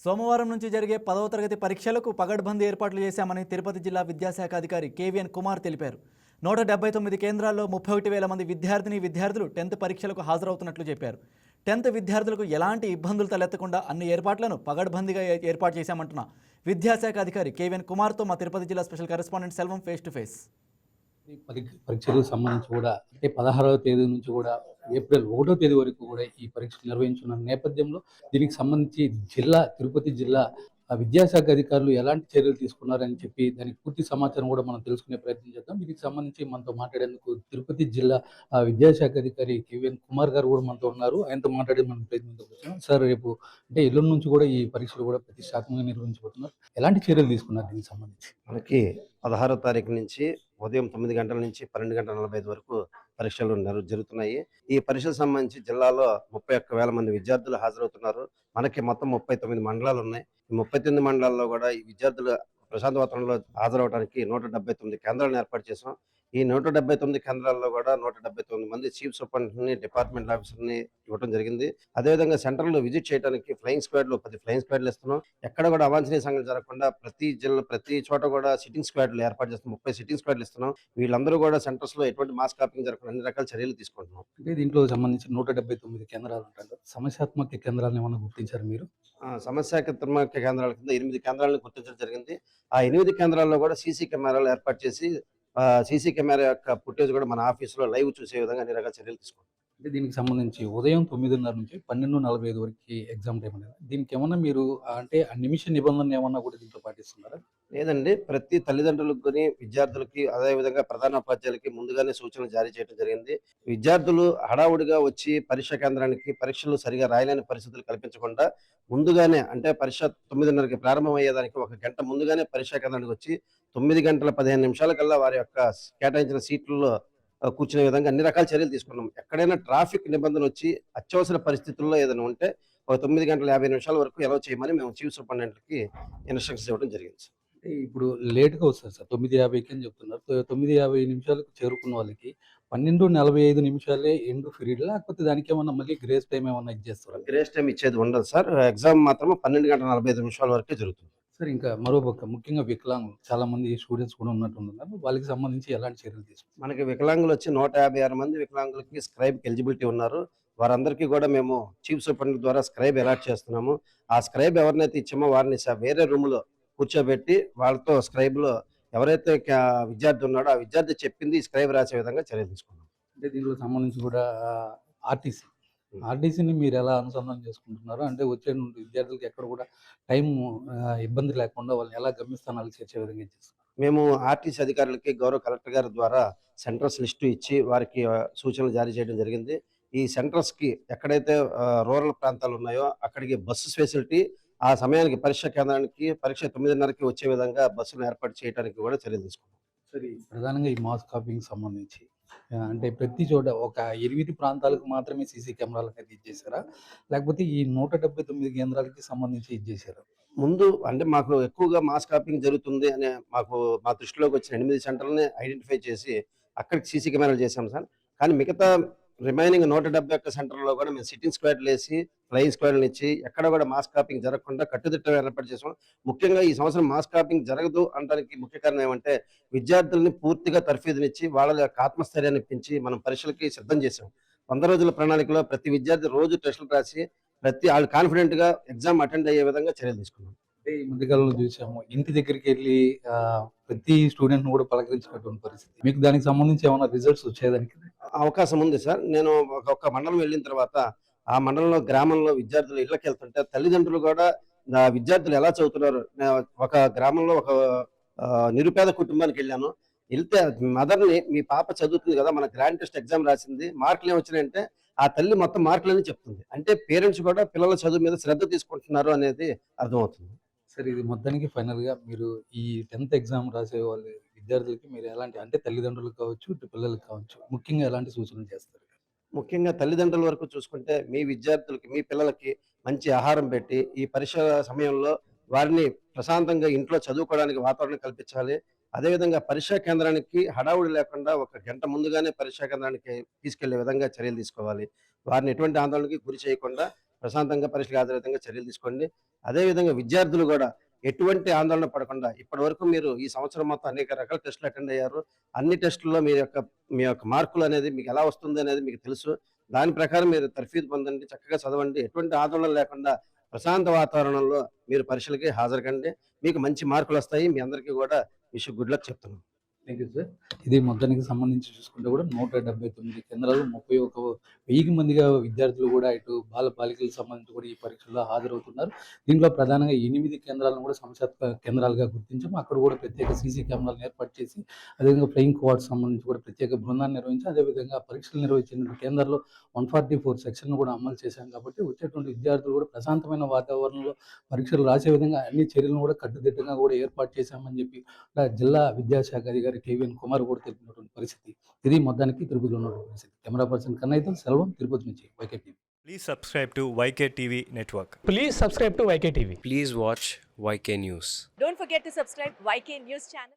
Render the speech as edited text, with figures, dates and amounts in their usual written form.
సోమవారం నుంచి జరిగే 10వ తరగతి పరీక్షలకు పగడ్బందీ ఏర్పాట్లు చేశామని తిరుపతి జిల్లా విద్యాశాఖ అధికారి కేవీఎన్ కుమార్ తెలిపారు. 179 కేంద్రాల్లో 31,000 మంది విద్యార్థులు 10th పరీక్షలకు హాజరవుతున్నట్లు చెప్పారు. 10th విద్యార్థులకు ఎలాంటి ఇబ్బందులు తలెత్తకుండా అన్ని ఏర్పాట్లను పగడ్బందీగా ఏర్పాటు చేశామంటున్న విద్యాశాఖ అధికారి కేవీఎన్ కుమార్తో మా తిరుపతి జిల్లా special correspondent Selvam face to face. ఈ పరీక్షలకు సంబంధించి కూడా అంటే 16వ తేదీ నుంచి కూడా ఏప్రిల్ 1వ తేదీ వరకు కూడా ఈ పరీక్షలు నిర్వహించున్న నేపథ్యంలో దీనికి సంబంధించి తిరుపతి జిల్లా విద్యాశాఖ అధికారులు ఎలాంటి చర్యలు తీసుకున్నారని చెప్పి దానికి పూర్తి సమాచారం కూడా మనం తెలుసుకునే ప్రయత్నం చేద్దాం. దీనికి సంబంధించి మనతో మాట్లాడేందుకు తిరుపతి జిల్లా విద్యాశాఖ అధికారి కేవీఎన్ కుమార్ గారు కూడా మనతో ఉన్నారు. ఆయనతో మాట్లాడే మనం ప్రయత్నించాం. సార్, రేపు అంటే ఎల్లుండి నుంచి కూడా ఈ పరీక్షలు కూడా ప్రతిష్టాత్మకంగా నిర్వహించబోతున్నారు. ఎలాంటి చర్యలు తీసుకున్నారు దీనికి సంబంధించి? మనకి 16వ తారీఖు నుంచి ఉదయం 9 గంటల నుంచి 12:45 వరకు పరీక్షలు జరుగుతున్నాయి. ఈ పరీక్షలకు సంబంధించి జిల్లాలో 31,000 మంది విద్యార్థులు హాజరవుతున్నారు. మనకి మొత్తం 39 మండలాలు ఉన్నాయి. ఈ 39 మండలాల్లో కూడా ఈ విద్యార్థులు ప్రశాంత వాతావరణంలో హాజరవడానికి 179 కేంద్రాలను ఏర్పాటు చేసాం. ఈ 179 కేంద్రాల్లో కూడా 179 మంది చీఫ్ సూపరింటెండెంట్‌ని, డిపార్ట్మెంట్ ఆఫీసర్‌ని ఇవ్వడం జరిగింది. అదేవిధంగా సెంటర్‌లో విజిట్ చేయడానికి ఫ్లయింగ్ స్క్వాడ్‌లు 10 ఫ్లయింగ్ స్క్వాడ్‌లు ఇస్తున్నాం. ఎక్కడ కూడా అవాంఛనీయ సంఘటనలు జరగకుండా ప్రతి చోట కూడా సిట్టింగ్ స్క్వాడ్‌లు ఏర్పాటు చేస్తున్నాం. 30 సిట్టింగ్ స్క్వాడ్‌లు ఇస్తున్నాం. వీళ్ళందరూ కూడా సెంటర్స్‌లో ఎటువంటి మాస్ కాపింగ్ జరగకుండా అన్ని రకాల చర్యలు తీసుకుంటున్నాం. అంటే దీంట్లో సంబంధించి 179 కేంద్రాలు ఉంటాయి. సమస్యాత్మక కేంద్రాలను ఏమైనా గుర్తించారు మీరు? సమస్యాత్మక కేంద్రాల కింద 8 కేంద్రాలను గుర్తించడం జరిగింది. ఆ 8 కేంద్రాల్లో కూడా సీసీ కెమెరాలు ఏర్పాటు చేసి సీసీ కెమెరా యొక్క ఫుటేజ్ కూడా మన ఆఫీసులో లైవ్ చూసే విధంగా అన్ని రకాల చర్యలు తీసుకుంటాం. అంటే దీనికి సంబంధించి ఉదయం 9:30 నుంచి 12:45 వరకు ఎగ్జామ్ టైం అనేది. దీనికి ఏమన్నా మీరు అంటే ఆ నిమిష నిబంధన ఏమన్నా కూడా దీంట్లో పాటిస్తున్నారా? లేదండి. ప్రతి తల్లిదండ్రులకి, విద్యార్థులకి, అదేవిధంగా ప్రధానోపాధ్యాయులకి ముందుగానే సూచనలు జారీ చేయడం జరిగింది. విద్యార్థులు హడావుడిగా వచ్చి పరీక్షా కేంద్రానికి పరీక్షలు సరిగా రాయలేని పరిస్థితులు కల్పించకుండా ముందుగానే, అంటే పరీక్ష 9:30కి ప్రారంభమయ్యేదానికి 1 గంట ముందుగానే పరీక్షా కేంద్రానికి వచ్చి 9 గంటల 15 నిమిషాల కల్లా వారి యొక్క కేటాయించిన సీట్లలో కూర్చునే విధంగా అన్ని రకాల చర్యలు తీసుకున్నాం. ఎక్కడైనా ట్రాఫిక్ నిబంధన వచ్చి అత్యవసర పరిస్థితుల్లో ఏదైనా ఉంటే 9:50 వరకు అలౌ చేయమని మేము చీఫ్ సూపరింటెండెంట్‌కి ఇన్‌స్ట్రక్షన్స్ ఇవ్వడం జరిగింది. అంటే ఇప్పుడు లేట్‌గా వస్తారు సార్. 9:50కి అని చెప్తున్నారు. 9:50 చేరుకున్న వాళ్ళకి 12:45 ఎండ్ పీరియడ్, లేకపోతే దానికేమన్నా మళ్ళీ గ్రేస్ టైమ్ ఏమన్నా ఇచ్చేస్తారా? గ్రేస్ టైమ్ ఇచ్చేది ఉండదు సార్. ఎగ్జామ్ మాత్రం 12:45 వరకే జరుగుతుంది. సార్, ఇంకా మరోపక్క ముఖ్యంగా వికలాంగులు చాలా మంది స్టూడెంట్స్ కూడా ఉన్నట్టున్నారు. వాళ్ళకి సంబంధించి ఎలాంటి చర్యలు తీసుకుంటారు? మనకి వికలాంగులు వచ్చి 156 మంది వికలాంగులకి స్క్రైబ్‌కి ఎలిజిబిలిటీ ఉన్నారు. వారందరికీ కూడా మేము చీఫ్ సూపరింటెండెంట్ ద్వారా స్క్రైబ్ అలాట్ చేస్తున్నాము. ఆ స్క్రైబ్ ఎవరినైతే ఇచ్చామో వారిని వేరే రూమ్‌లో కూర్చోబెట్టి వాళ్ళతో స్క్రైబ్‌లో ఎవరైతే విద్యార్థి ఉన్నాడో ఆ విద్యార్థి చెప్పింది స్క్రైబ్ రాసే విధంగా చర్యలు తీసుకున్నాం. అంటే దీనిలో సంబంధించి కూడా ఆర్టీసీ ఆర్టీసీని మీరు ఎలా అనుసంధానం చేసుకుంటున్నారు? అంటే వచ్చే నుండి విద్యార్థులకి ఎక్కడ కూడా టైం ఇబ్బంది లేకుండా వాళ్ళని ఎలా గమ్యస్థానాలకు చేర్చే విధంగా చేస్తున్నారు? మేము ఆర్టీసీ అధికారులకి గౌరవ కలెక్టర్ గారి ద్వారా సెంటర్స్ లిస్టు ఇచ్చి వారికి సూచనలు జారీ చేయడం జరిగింది. ఈ సెంటర్స్‌కి ఎక్కడైతే రూరల్ ప్రాంతాలు ఉన్నాయో అక్కడికి బస్సు ఫెసిలిటీ, ఆ సమయానికి పరీక్ష కేంద్రానికి పరీక్ష 9:30కి వచ్చే విధంగా బస్సులను ఏర్పాటు చేయడానికి కూడా చర్యలు తీసుకున్నాం. సరే, ప్రధానంగా ఈ మాస్ కాపింగ్‌కి సంబంధించి అంటే ప్రతి చోట ఒక 8 ప్రాంతాలకు మాత్రమే సీసీ కెమెరాలు అనేది ఇచ్చేసారా? లేకపోతే ఈ 179 కేంద్రాలకి సంబంధించి ఇచ్చేసారా? ముందు అంటే మాకు ఎక్కువగా మాస్ కాపింగ్ జరుగుతుంది అని మా దృష్టిలోకి వచ్చిన 8 సెంటర్‌లని ఐడెంటిఫై చేసి అక్కడికి సీసీ కెమెరాలు చేశాం సార్. కానీ మిగతా రిమైనింగ్ 171 సెంటర్‌లో కూడా మేము సిట్టింగ్ స్క్వాడ్‌లేసి, ఫ్లయింగ్ స్క్వాడ్‌లనిచ్చి ఎక్కడ కూడా మాస్ కాపింగ్ జరగకుండా కట్టుదిట్టంగా ఏర్పాటు చేసాం. ముఖ్యంగా ఈ సంవత్సరం మాస్ కాపింగ్ జరగదు అనడానికి ముఖ్య కారణం ఏమంటే విద్యార్థులని పూర్తిగా తర్ఫీదునిచ్చి వాళ్ళ యొక్క ఆత్మస్థైర్యాన్ని పెంచి మనం పరీక్షలకి సిద్ధం చేసాం. 100 రోజుల ప్రణాళికలో ప్రతి విద్యార్థి రోజు టెస్టులు రాసి ఆళ్ళు కాన్ఫిడెంట్‌గా ఎగ్జామ్ అటెండ్ అయ్యే విధంగా చర్యలు తీసుకున్నాం. అంటే ఈ మధ్య కాలంలో చూసాము, ఇంటి దగ్గరికెళ్ళి ప్రతి స్టూడెంట్‌ని కూడా పలకరించినటువంటి పరిస్థితి. మీకు దానికి సంబంధించి ఏమన్నా రిజల్ట్స్ వచ్చేదానికి అవకాశం ఉంది సార్. నేను ఒక మండలం వెళ్ళిన తర్వాత ఆ మండలంలో గ్రామంలో విద్యార్థులు ఇళ్ళకెళ్తుంటే తల్లిదండ్రులు కూడా విద్యార్థులు ఎలా చదువుతున్నారు, ఒక గ్రామంలో ఒక నిరుపేద కుటుంబానికెళ్ళాను. ఎళ్తే మదర్‌ని, మీ పాప చదువుతుంది కదా, మన గ్రాండ్ టెస్ట్ ఎగ్జామ్ రాసింది, మార్కులు ఏమొచ్చినాయంటే ఆ తల్లి మొత్తం మార్కులన్నీ చెప్తుంది. అంటే పేరెంట్స్ కూడా పిల్లల చదువు మీద శ్రద్ధ తీసుకుంటున్నారు అనేది అర్థమవుతుంది. సరే, ఇది మొత్తానికి ఫైనల్‌గా మీరు ఈ 10th ఎగ్జామ్ రాసే వాళ్ళు విద్యార్థులకి మీరు ఎలాంటి, అంటే తల్లిదండ్రులకు కావచ్చు, ఇటు పిల్లలకి కావచ్చు, ముఖ్యంగా ఎలాంటి సూచనలు చేస్తారు? ముఖ్యంగా తల్లిదండ్రుల వరకు చూసుకుంటే మీ విద్యార్థులకి, మీ పిల్లలకి మంచి ఆహారం పెట్టి ఈ పరీక్ష సమయంలో వారిని ప్రశాంతంగా ఇంట్లో చదువుకోవడానికి వాతావరణం కల్పించాలి. అదేవిధంగా పరీక్షా కేంద్రానికి హడావుడి లేకుండా 1 గంట ముందుగానే పరీక్షా కేంద్రానికి తీసుకెళ్లే విధంగా చర్యలు తీసుకోవాలి. వారిని ఎటువంటి ఆందోళనకి గురి చేయకుండా ప్రశాంతంగా పరీక్షలకు హాజరయ్యే విధంగా చర్యలు తీసుకోండి. అదేవిధంగా విద్యార్థులు కూడా ఎటువంటి ఆందోళన పడకుండా ఇప్పటి వరకు మీరు ఈ సంవత్సరం మొత్తం అనేక రకాల టెస్టులు అటెండ్ అయ్యారు. అన్ని టెస్టుల్లో మీ యొక్క మార్కులు అనేది మీకు ఎలా వస్తుంది అనేది మీకు తెలుసు. దాని ప్రకారం మీరు తర్ఫీదు పొందండి, చక్కగా చదవండి. ఎటువంటి ఆందోళన లేకుండా ప్రశాంత వాతావరణంలో మీరు పరీక్షలకి హాజరుకండి. మీకు మంచి మార్కులు వస్తాయి. మీ అందరికీ కూడా విష్ గుడ్ లక్ చెప్తున్నాను. Thank you sir. ఇది మొత్తానికి సంబంధించి చూసుకుంటే కూడా 179 కేంద్రాలు 31,000 మందిగా విద్యార్థులు కూడా ఇటు బాలికలకు సంబంధించి కూడా ఈ పరీక్షల్లో హాజరవుతున్నారు. దీంట్లో ప్రధానంగా 8 కేంద్రాలను కూడా సంస్థాత్మక కేంద్రాలుగా గుర్తించాము. అక్కడ కూడా ప్రత్యేక సీసీ కెమెరాలను ఏర్పాటు చేసి, అదేవిధంగా ఫ్లయింగ్ స్క్వాడ్ సంబంధించి కూడా ప్రత్యేక బృందాన్ని నిర్వహించి, అదేవిధంగా పరీక్షలు నిర్వహించిన కేంద్రాల్లో 144 సెక్షన్లు కూడా అమలు చేశాం. కాబట్టి వచ్చేటువంటి విద్యార్థులు కూడా ప్రశాంతమైన వాతావరణంలో పరీక్షలు రాసే విధంగా అన్ని చర్యలను కూడా కట్టుదిట్టంగా కూడా ఏర్పాటు చేశామని చెప్పి జిల్లా విద్యాశాఖ అధికారి కేవీఎన్ కుమార్ కూడా తెలిపినటువంటి పరిస్థితి. ఇది మొత్తానికి తిరుపతిలో ఉన్నటువంటి పరిస్థితి. కెమెరా పర్సన్ కన్నయ్యతో సెల్వం, తిరుపతి నుంచి YK TV. Please subscribe to YK TV Network. Please subscribe to YK TV. Please watch YK News. Don't forget to subscribe YK News channel.